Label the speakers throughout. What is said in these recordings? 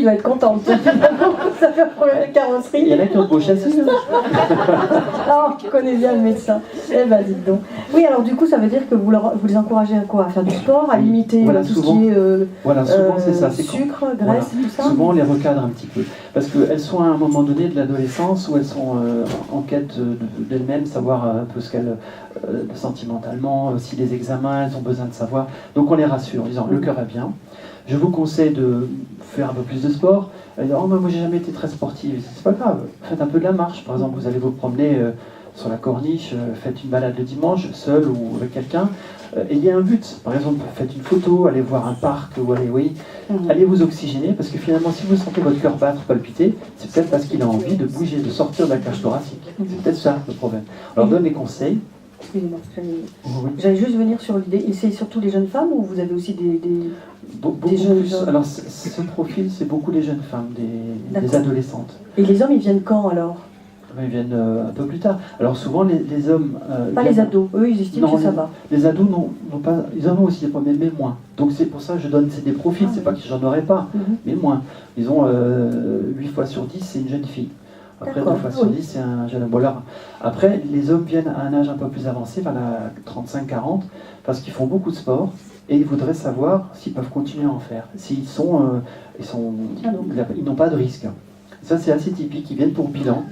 Speaker 1: va être contente. Ça fait un problème de carrosserie.
Speaker 2: Il y en a qui ont de beaux châssis.
Speaker 1: Ah, je connais bien le médecin. Eh ben, dites donc. Oui, alors du coup, ça veut dire que vous les encouragez à quoi? À faire du sport, à limiter
Speaker 2: voilà,
Speaker 1: tout
Speaker 2: souvent,
Speaker 1: ce qui est
Speaker 2: voilà, souvent c'est ça.
Speaker 1: sucre, graisse,
Speaker 2: Voilà.
Speaker 1: tout ça.
Speaker 2: Souvent on les recadre un petit peu. Parce qu'elles sont à un moment donné de l'adolescence où elles sont en quête d'elles-mêmes, savoir un peu ce qu'elles, sentimentalement, aussi les examens, elles ont besoin de savoir. Donc on les rassure en disant le cœur va bien. Je vous conseille de faire un peu plus de sport. Elles disent, oh, mais moi j'ai jamais été très sportive. C'est pas grave, faites un peu de la marche. Par exemple, vous allez vous promener sur la corniche, faites une balade le dimanche, seul ou avec quelqu'un. Il y a un but. Par exemple, faites une photo, allez voir un parc ou allez vous oxygéner, parce que finalement, si vous sentez votre cœur battre, palpiter, c'est peut-être parce qu'il a envie de bouger, de sortir de la cage thoracique. C'est peut-être ça le problème. Alors, donne les conseils.
Speaker 1: Excusez-moi, j'allais juste venir sur l'idée. Et c'est surtout les jeunes femmes ou vous avez aussi des jeunes
Speaker 2: plus. Alors, ce profil, c'est beaucoup les jeunes femmes, des adolescentes.
Speaker 1: Et les hommes, ils viennent quand alors?
Speaker 2: Ils viennent un peu plus tard. Alors souvent les hommes...
Speaker 1: pas les ados, eux ils estiment que ça va.
Speaker 2: Les ados n'ont pas... Ils en ont aussi des problèmes, mais moins. Donc c'est pour ça que je donne des profils, c'est pas que j'en aurais pas, mais moins. Ils ont 8 fois sur 10, c'est une jeune fille. Après 2 fois sur 10, c'est un jeune homme. Bon, alors, après, les hommes viennent à un âge un peu plus avancé, vers la 35-40, parce qu'ils font beaucoup de sport, et ils voudraient savoir s'ils peuvent continuer à en faire. S'ils ils n'ont pas de risque. Ça, c'est assez typique. Ils viennent pour bilan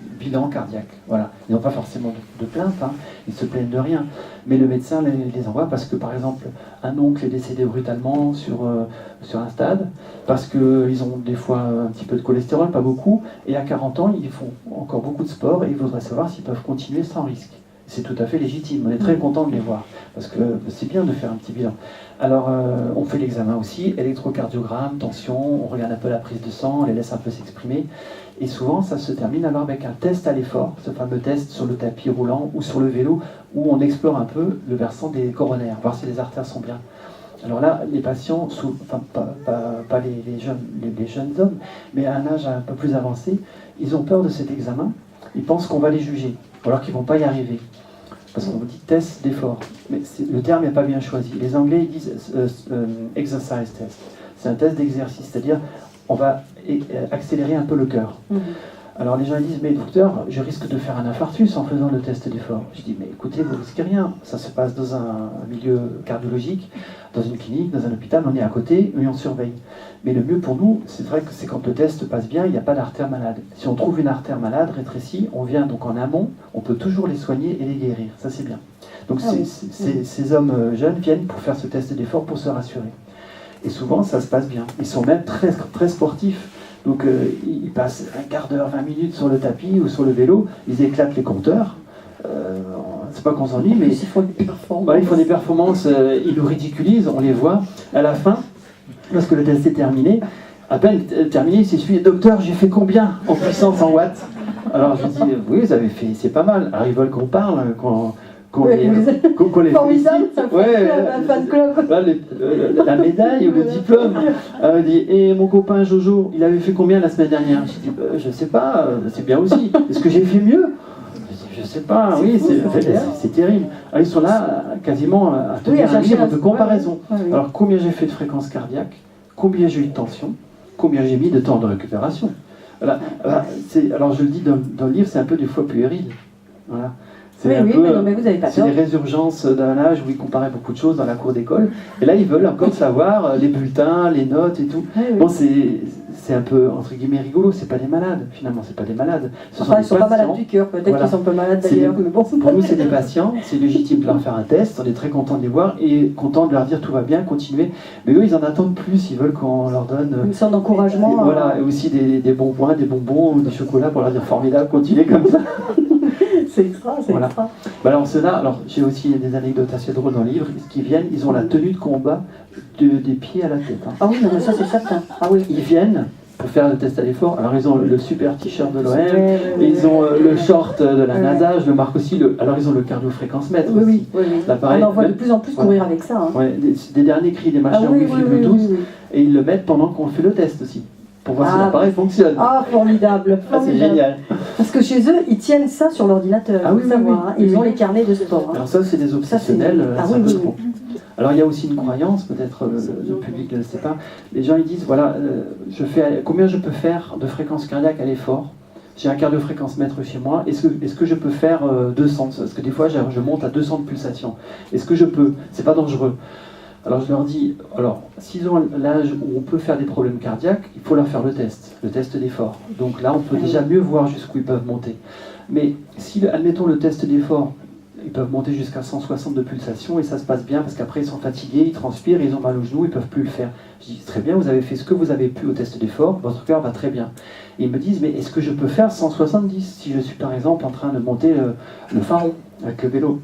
Speaker 2: cardiaque. Voilà. Ils n'ont pas forcément de plainte, hein. Ils se plaignent de rien. Mais le médecin les envoie parce que, par exemple, un oncle est décédé brutalement sur un stade, parce qu'ils ont des fois un petit peu de cholestérol, pas beaucoup, et à 40 ans, ils font encore beaucoup de sport et ils voudraient savoir s'ils peuvent continuer sans risque. C'est tout à fait légitime. On est très content de les voir, parce que c'est bien de faire un petit bilan. Alors, on fait l'examen aussi, électrocardiogramme, tension, on regarde un peu la prise de sang, on les laisse un peu s'exprimer. Et souvent, ça se termine alors avec un test à l'effort, ce fameux test sur le tapis roulant ou sur le vélo, où on explore un peu le versant des coronaires, voir si les artères sont bien. Alors là, les patients, pas les jeunes hommes, mais à un âge un peu plus avancé, ils ont peur de cet examen, ils pensent qu'on va les juger, alors qu'ils ne vont pas y arriver. Parce qu'on dit test d'effort, mais le terme n'est pas bien choisi. Les Anglais ils disent exercise test. C'est un test d'exercice, c'est-à-dire on va accélérer un peu le cœur. Alors les gens disent, mais docteur, je risque de faire un infarctus en faisant le test d'effort. Je dis, mais écoutez, vous risquez rien. Ça se passe dans un milieu cardiologique, dans une clinique, dans un hôpital, on est à côté, et on surveille. Mais le mieux pour nous, c'est vrai que c'est quand le test passe bien, il n'y a pas d'artère malade. Si on trouve une artère malade, rétrécie, on vient donc en amont, on peut toujours les soigner et les guérir. Ça, c'est bien. Donc ces hommes jeunes viennent pour faire ce test d'effort pour se rassurer. Et souvent, ça se passe bien. Ils sont même très, très sportifs. Donc ils passent un quart d'heure, 20 minutes sur le tapis ou sur le vélo, ils éclatent les compteurs. C'est pas qu'on s'ennuie, mais
Speaker 1: ils font des performances.
Speaker 2: Voilà, ils font des performances, ils nous ridiculisent, on les voit. À la fin, lorsque le test est terminé, à peine terminé, il s'essuie, docteur, j'ai fait combien en puissance en watts? Alors je dis, oui, vous avez fait, c'est pas mal. Alors ils veulent qu'on parle, qu'on les
Speaker 1: formidable, ça fait un fan club.
Speaker 2: Là, la médaille ou le diplôme. Il dit, et mon copain Jojo, il avait fait combien la semaine dernière? Je dis, je sais pas, c'est bien aussi. Est-ce que j'ai fait mieux? Je sais pas, oui, c'est terrible. Alors, ils sont là quasiment à tenir un livre de comparaison. Alors combien j'ai fait de fréquence cardiaque, combien j'ai eu de tension, combien j'ai mis de temps de récupération. Voilà. Alors je le dis dans le livre, c'est un peu des fois puéril. Voilà.
Speaker 1: Mais vous avez pas
Speaker 2: c'est les résurgences d'un âge où ils comparaient beaucoup de choses dans la cour d'école. Et là, ils veulent encore savoir les bulletins, les notes et tout. Bon, c'est un peu, entre guillemets, rigolo. C'est pas des malades, finalement. C'est pas des malades.
Speaker 1: Enfin, ils ne sont pas malades du cœur. Peut-être qu'ils sont pas malades d'ailleurs.
Speaker 2: Pour nous, c'est des patients. C'est légitime de leur faire un test. On est très content de les voir et content de leur dire tout va bien, continuez. Mais eux, ils en attendent plus. Ils veulent qu'on leur donne
Speaker 1: une sorte d'encouragement.
Speaker 2: Voilà, et aussi des bons points, des bonbons, des chocolats pour leur dire formidable, continuez comme ça.
Speaker 1: C'est extra, c'est extra.
Speaker 2: Alors ceux-là, j'ai aussi des anecdotes assez drôles dans le livre. Qui viennent, ils ont la tenue de combat des pieds à la tête. Hein.
Speaker 1: Ah oui, non, mais ça c'est certain. Ah oui.
Speaker 2: Ils viennent pour faire le test à l'effort. Alors ils ont le super t-shirt de l'OM, ils ont le short de la NASA, je le marque aussi. Alors ils ont le cardio-fréquence-mètre.
Speaker 1: Oui. On en voit de plus en plus courir avec ça. Hein.
Speaker 2: Des derniers cris, des machins Wi-Fi Bluetooth, et ils le mettent pendant qu'on fait le test aussi. Pour voir si l'appareil fonctionne.
Speaker 1: Ah, formidable.
Speaker 2: C'est génial.
Speaker 1: Parce que chez eux, ils tiennent ça sur l'ordinateur.
Speaker 2: Ah oui,
Speaker 1: faut savoir, hein. Ils ont les carnets de sport. Hein.
Speaker 2: Alors ça, c'est des obsessionnels.
Speaker 1: Ah
Speaker 2: c'est
Speaker 1: oui,
Speaker 2: un peu
Speaker 1: oui,
Speaker 2: trop. Alors il y a aussi une croyance, peut-être le public ne le sait pas. Les gens ils disent voilà, combien je peux faire de fréquence cardiaque à l'effort. J'ai un cardiofréquence mètre chez moi. Est-ce que je peux faire 200? Parce que des fois je monte à 200 de pulsations. Est-ce que je peux? C'est pas dangereux. Alors je leur dis, alors s'ils ont l'âge où on peut faire des problèmes cardiaques, il faut leur faire le test d'effort. Donc là on peut déjà mieux voir jusqu'où ils peuvent monter. Mais si, admettons le test d'effort, ils peuvent monter jusqu'à 160 de pulsation et ça se passe bien parce qu'après ils sont fatigués, ils transpirent, ils ont mal aux genoux, ils ne peuvent plus le faire. Je dis très bien, vous avez fait ce que vous avez pu au test d'effort, votre cœur va très bien. Et ils me disent, mais est-ce que je peux faire 170 si je suis par exemple en train de monter le Pharon avec le vélo?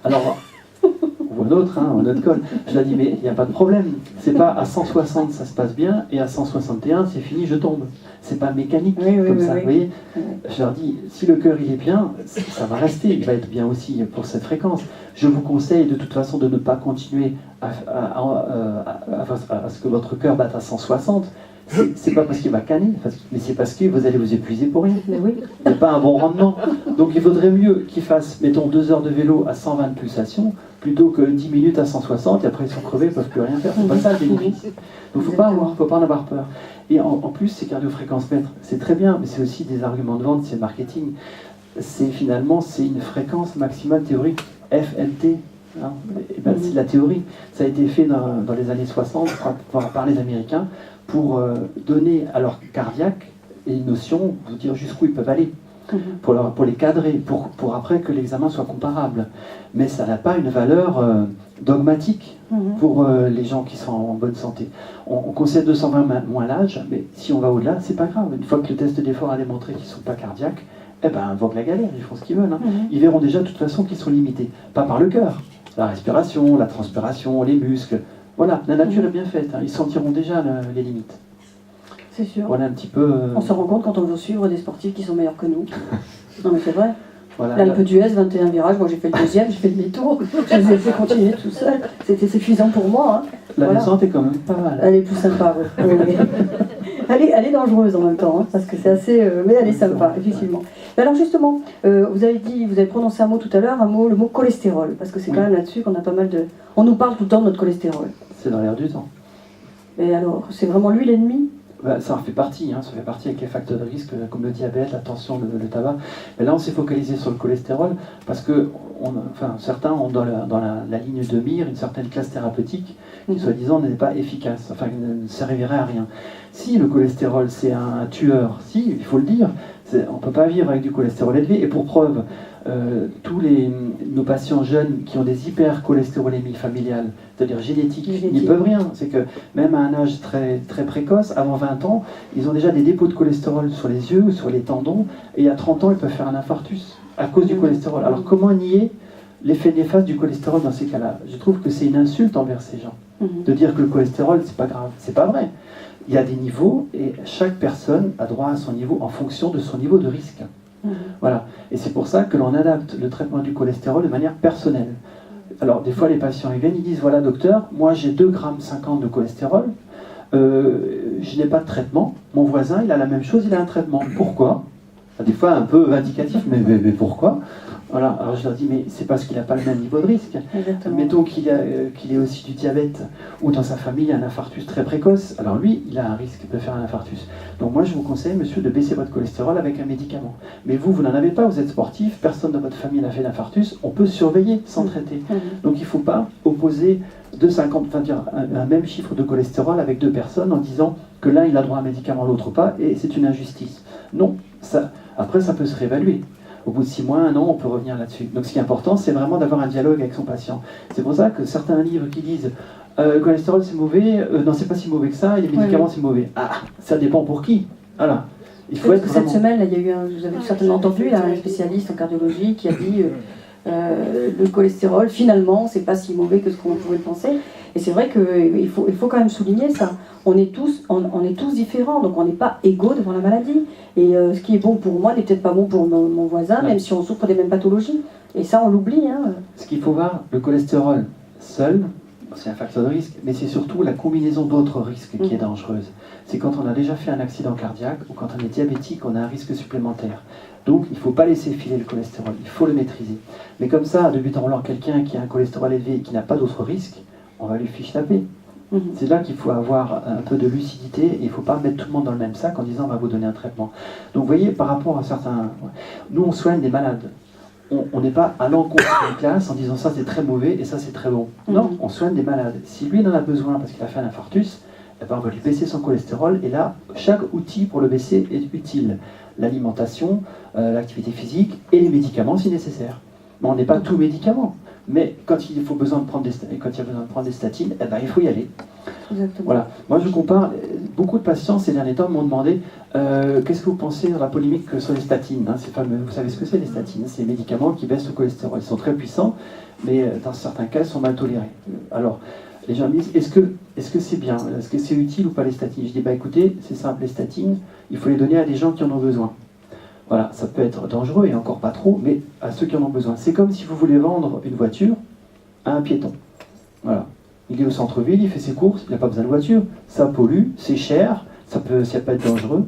Speaker 2: Alors, ou un autre col. Je leur dis, mais il n'y a pas de problème. C'est pas à 160 ça se passe bien et à 161 c'est fini, je tombe. C'est pas mécanique comme ça. Vous voyez, je leur dis, si le cœur il est bien, ça va rester, il va être bien aussi pour cette fréquence. Je vous conseille de toute façon de ne pas continuer à ce que votre cœur batte à 160. C'est pas parce qu'il va canner, mais c'est parce que vous allez vous épuiser pour rien.
Speaker 1: Mais oui.
Speaker 2: Il n'y a pas un bon rendement. Donc il vaudrait mieux qu'ils fassent, mettons, 2 heures de vélo à 120 pulsations, plutôt que 10 minutes à 160, et après ils sont crevés, ils ne peuvent plus rien faire. C'est pas ça le bénéfice. Donc il ne faut pas en avoir peur. Et en plus, ces cardiofréquences mètres, c'est très bien, mais c'est aussi des arguments de vente, c'est le marketing. C'est une fréquence maximale théorique, FMT. Hein. C'est la théorie. Ça a été fait dans les années 60 par les Américains pour donner à leur cardiaque une notion, vous dire jusqu'où ils peuvent aller, pour les cadrer, pour après que l'examen soit comparable. Mais ça n'a pas une valeur dogmatique pour les gens qui sont en bonne santé. On conseille 220 moins l'âge, mais si on va au-delà, c'est pas grave. Une fois que le test d'effort a démontré qu'ils ne sont pas cardiaques, eh ben, vogue la galère, ils font ce qu'ils veulent. Hein. Ils verront déjà de toute façon qu'ils sont limités. Pas par le cœur, la respiration, la transpiration, les muscles. Voilà, la nature est bien faite. Hein. Ils sentiront déjà les limites.
Speaker 1: C'est sûr.
Speaker 2: Voilà un petit peu.
Speaker 1: On se rend compte quand on veut suivre des sportifs qui sont meilleurs que nous. Non mais c'est vrai.
Speaker 2: Voilà,
Speaker 1: L'Alpe d'Huez, 21 virages, moi j'ai fait le deuxième, j'ai fait demi-tour, je les ai fait continuer tout seul. C'était suffisant pour moi. Hein.
Speaker 2: La descente est quand même pas mal.
Speaker 1: Elle est plus sympa, oui. Elle est dangereuse en même temps, hein, parce que c'est assez. Mais elle est sympa, effectivement. Mais alors justement, vous avez prononcé un mot tout à l'heure, le mot cholestérol, parce que c'est quand même là-dessus qu'on a pas mal de. On nous parle tout le temps de notre cholestérol.
Speaker 2: C'est dans l'air du temps.
Speaker 1: Et alors, c'est vraiment lui l'ennemi?
Speaker 2: Ça en fait partie, ça fait partie avec les facteurs de risque comme le diabète, la tension, le tabac. Mais là, on s'est focalisé sur le cholestérol parce que certains ont dans la ligne de mire une certaine classe thérapeutique qui, soi-disant, n'est pas efficace, ne servirait à rien. Si le cholestérol, c'est un tueur, si, il faut le dire, on ne peut pas vivre avec du cholestérol élevé. Et pour preuve, tous nos patients jeunes qui ont des hypercholestérolémies familiales, c'est-à-dire génétiques, ils n'y peuvent rien. C'est que même à un âge très, très précoce, avant 20 ans, ils ont déjà des dépôts de cholestérol sur les yeux ou sur les tendons, et à 30 ans, ils peuvent faire un infarctus à cause du cholestérol. Alors comment nier l'effet néfaste du cholestérol dans ces cas-là? Je trouve que c'est une insulte envers ces gens, de dire que le cholestérol, c'est pas grave. C'est pas vrai. Il y a des niveaux, et chaque personne a droit à son niveau en fonction de son niveau de risque. Voilà. Et c'est pour ça que l'on adapte le traitement du cholestérol de manière personnelle. Alors, des fois, les patients ils viennent, ils disent, voilà, docteur, moi j'ai 2,50 g de cholestérol, je n'ai pas de traitement, mon voisin, il a la même chose, il a un traitement. Pourquoi? Des fois, un peu vindicatif, mais pourquoi? Voilà, alors je leur dis, mais c'est parce qu'il n'a pas le même niveau de risque.
Speaker 1: Exactement.
Speaker 2: Mettons qu'il ait aussi du diabète, ou dans sa famille un infarctus très précoce, alors lui, il a un risque de faire un infarctus. Donc moi, je vous conseille, monsieur, de baisser votre cholestérol avec un médicament. Mais vous n'en avez pas, vous êtes sportif, personne dans votre famille n'a fait d'infarctus, on peut surveiller sans traiter. Donc il ne faut pas opposer un même chiffre de cholestérol avec deux personnes en disant que l'un il a droit à un médicament, l'autre pas, et c'est une injustice. Non, après ça peut se réévaluer. Au bout de 6 mois, 1 an, on peut revenir là-dessus. Donc ce qui est important, c'est vraiment d'avoir un dialogue avec son patient. C'est pour ça que certains livres qui disent le cholestérol c'est mauvais, non c'est pas si mauvais que ça, et les médicaments c'est mauvais. Ah, ça dépend pour qui. Voilà. Il faut être
Speaker 1: Cette semaine, là, il y a eu vous avez certainement entendu, là, un spécialiste en cardiologie qui a dit le cholestérol, finalement, c'est pas si mauvais que ce qu'on pouvait penser. Et c'est vrai qu'il faut quand même souligner ça. On est tous différents, donc on n'est pas égaux devant la maladie. Et ce qui est bon pour moi n'est peut-être pas bon pour mon voisin, même si on souffre des mêmes pathologies. Et ça, on l'oublie. Hein.
Speaker 2: Ce qu'il faut voir, le cholestérol seul, c'est un facteur de risque, mais c'est surtout la combinaison d'autres risques qui est dangereuse. C'est quand on a déjà fait un accident cardiaque ou quand on est diabétique, on a un risque supplémentaire. Donc il ne faut pas laisser filer le cholestérol, il faut le maîtriser. Mais comme ça, de but en blanc, quelqu'un qui a un cholestérol élevé et qui n'a pas d'autres risques, on va lui fiche la paix. C'est là qu'il faut avoir un peu de lucidité et il ne faut pas mettre tout le monde dans le même sac en disant on va vous donner un traitement. Donc vous voyez, par rapport à certains... Nous, on soigne des malades. On n'est pas à l'encontre d'une classe en disant ça c'est très mauvais et ça c'est très bon. Non, on soigne des malades. Si lui il en a besoin parce qu'il a fait un infarctus, eh ben on va lui baisser son cholestérol et là, chaque outil pour le baisser est utile. L'alimentation, l'activité physique et les médicaments si nécessaire. Mais on n'est pas tout médicament. Mais quand il y a besoin de prendre des statines, eh ben, il faut y aller.
Speaker 1: Exactement.
Speaker 2: Voilà. Moi, je compare. Beaucoup de patients ces derniers temps m'ont demandé qu'est-ce que vous pensez de la polémique sur les statines, hein, ces fameux, vous savez ce que c'est les statines? C'est les médicaments qui baissent le cholestérol. Ils sont très puissants, mais dans certains cas, ils sont mal tolérés. Alors, les gens me disent est-ce que c'est bien? Est-ce que c'est utile ou pas les statines? Je dis bah écoutez, c'est simple, les statines, il faut les donner à des gens qui en ont besoin. Voilà, ça peut être dangereux et encore pas trop, mais à ceux qui en ont besoin. C'est comme si vous voulez vendre une voiture à un piéton. Voilà. Il est au centre-ville, il fait ses courses, il n'a pas besoin de voiture. Ça pollue, c'est cher, ça peut être dangereux.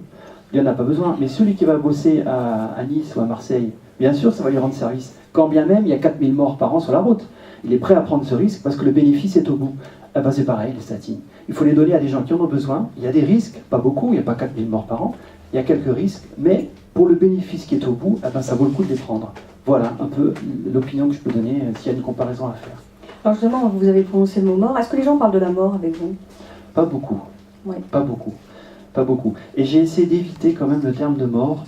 Speaker 2: Il n'en a pas besoin. Mais celui qui va bosser à Nice ou à Marseille, bien sûr, ça va lui rendre service. Quand bien même, il y a 4000 morts par an sur la route. Il est prêt à prendre ce risque parce que le bénéfice est au bout. Eh ben, c'est pareil, les statines. Il faut les donner à des gens qui en ont besoin. Il y a des risques, pas beaucoup, il n'y a pas 4000 morts par an. Il y a quelques risques, mais pour le bénéfice qui est au bout, eh ben, ça vaut le coup de les prendre. Voilà un peu l'opinion que je peux donner s'il y a une comparaison à faire.
Speaker 1: Alors justement, vous avez prononcé le mot mort. Est-ce que les gens parlent de la mort avec vous?
Speaker 2: Pas beaucoup.
Speaker 1: Oui.
Speaker 2: Pas beaucoup. Pas beaucoup. Et j'ai essayé d'éviter quand même le terme de mort.